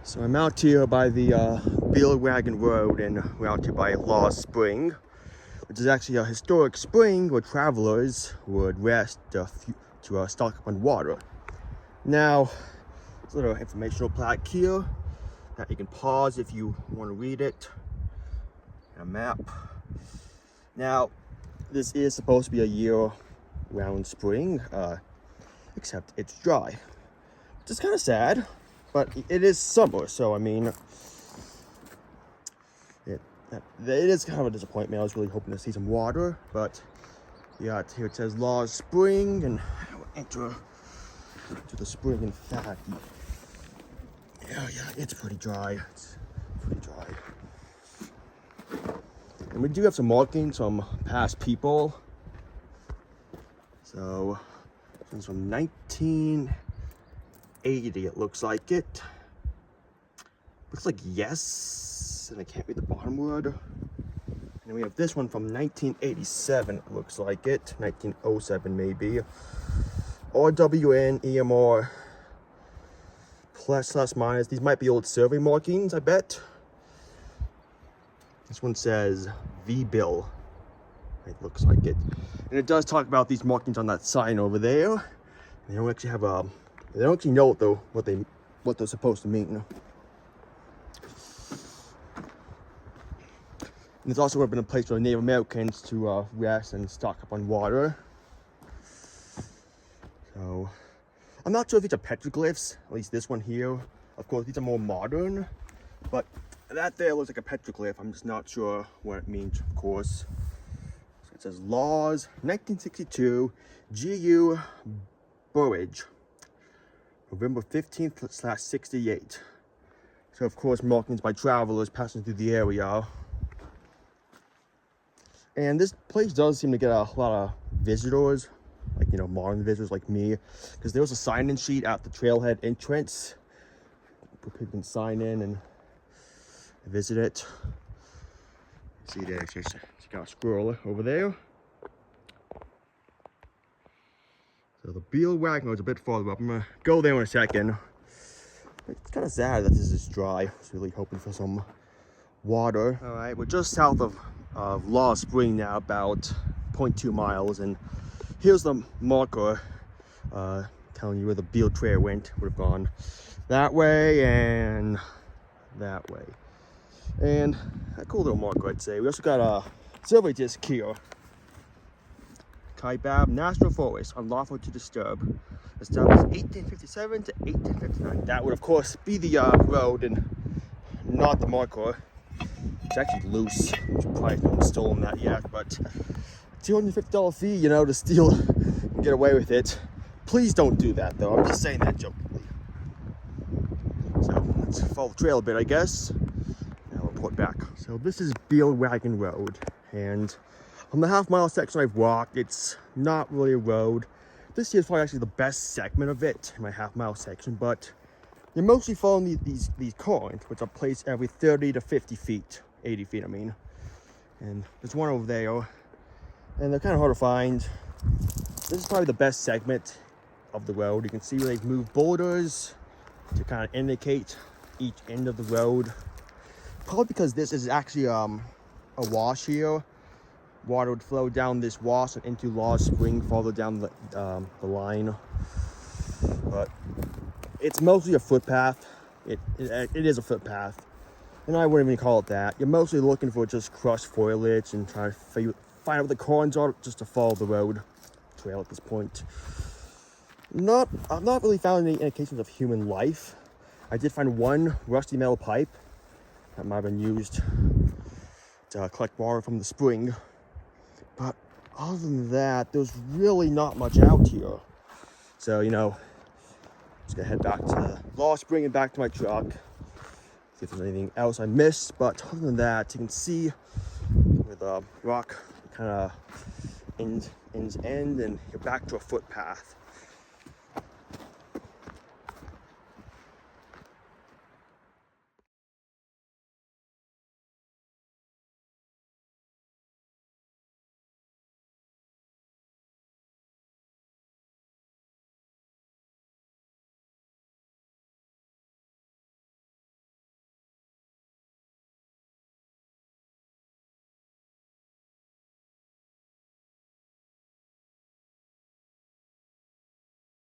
So I'm out here by the Beale Wagon Road, and we're out here by Laws Spring, which is actually a historic spring where travelers would rest to stock up on water. Now, there's a little informational plaque here that you can pause if you want to read it. A map. Now, this is supposed to be a year-round spring, except it's dry, which is kind of sad. But it is summer, so I mean, it is kind of a disappointment. I was really hoping to see some water, but yeah, here it says Laws Spring, and we'll enter to the spring. In fact, yeah, it's pretty dry. It's pretty dry, and we do have some markings from past people. So this is from 1980, it looks like it. Looks like yes, and I can't read the bottom word. And we have this one from 1987, it looks like it. 1907 maybe. RWN, EMR, plus minus. These might be old survey markings, I bet. This one says Beale. It looks like it. And it does talk about these markings on that sign over there. They don't actually have a They don't actually know what they're supposed to mean. And there's also been a place for Native Americans to rest and stock up on water. So I'm not sure if these are petroglyphs, at least this one here. Of course, these are more modern, but that there looks like a petroglyph. I'm just not sure what it means, of course. So it says Laws, 1962, GU Burridge. November 15th/68. So of course, markings by travelers passing through the area. And this place does seem to get a lot of visitors, like, you know, modern visitors like me, because there was a sign-in sheet at the trailhead entrance. People can sign in and visit it. See, there's just got a squirrel over there. So the Beale Wagon is a bit farther up. I'm gonna go there in a second. It's kind of sad that this is dry. I was really hoping for some water. All right, we're just south of Laws Spring now, about 0.2 miles, and here's the marker telling you where the Beale Trail went. Would have gone that way and that way. And a cool little marker, I'd say. We also got a survey disc here. Kaibab National Forest, unlawful to disturb. Established 1857 to 1859. That would, of course, be the road and not the marker. It's actually loose. Probably no one's stolen that yet, but $250 fee, you know, to steal and get away with it. Please don't do that, though. I'm just saying that jokingly. So let's follow the trail a bit, I guess. Now report back. So this is Beale Wagon Road, and on the half-mile section I've walked, it's not really a road. This here is probably actually the best segment of it, in my half-mile section, but you're mostly following these cones, which are placed every 30 to 50 feet, 80 feet, I mean. And there's one over there, and they're kind of hard to find. This is probably the best segment of the road. You can see where they've moved boulders to kind of indicate each end of the road. Probably because this is actually a wash here. Water would flow down this wash and into Laws Spring, farther down the line. But it's mostly a footpath. It is a footpath, and I wouldn't even call it that. You're mostly looking for just crushed foliage and trying to find out what the corns are, just to follow the road trail at this point. I've not really found any indications of human life. I did find one rusty metal pipe that might have been used to collect water from the spring. But other than that, there's really not much out here. So, you know, just gonna head back to Laws Spring and back to my truck. See if there's anything else I missed. But other than that, you can see where the rock kind of ends end, and you're back to a footpath.